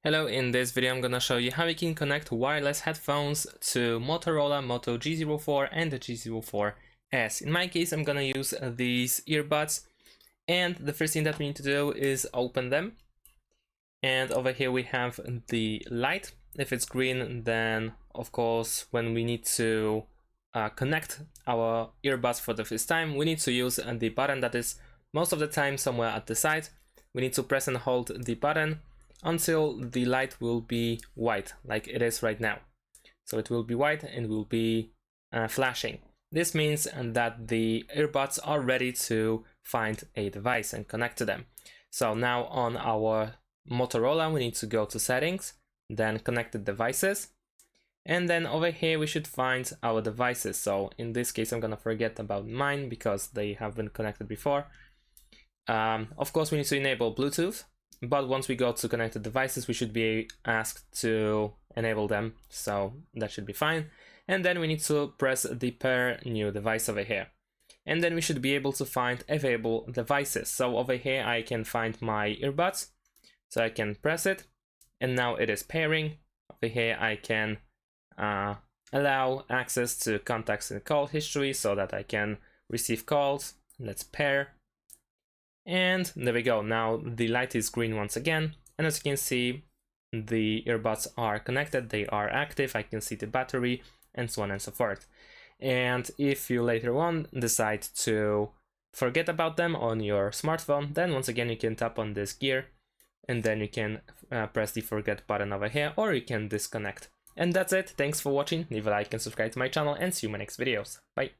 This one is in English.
Hello, in this video I'm gonna show you how you can connect wireless headphones to Motorola Moto G04 and the G04s. In my case, I'm gonna use these earbuds, and the first thing that we need to do is open them. And over here we have the light. If it's green, then of course when we need to connect our earbuds for the first time, we need to use the button that is most of the time somewhere at the side. We need to press and hold the button until the light will be white, like it is right now. So it will be white and will be flashing. This means that the earbuds are ready to find a device and connect to them. So now on our Motorola, we need to go to settings, then connected devices, and then over here we should find our devices. So in this case, I'm gonna forget about mine because they have been connected before. Of course, we need to enable Bluetooth. But once we go to connected devices, we should be asked to enable them, so that should be fine. And then we need to press the pair new device over here. And then we should be able to find available devices. So over here I can find my earbuds, so I can press it, and now it is pairing. Over here I can allow access to contacts and call history so that I can receive calls. Let's pair. And there we go, now the light is green once again, and as you can see, the earbuds are connected, they are active, I can see the battery, and so on and so forth. And if you later on decide to forget about them on your smartphone, then once again you can tap on this gear, and then you can press the forget button over here, or you can disconnect. And that's it, thanks for watching, leave a like and subscribe to my channel, and see you in my next videos. Bye!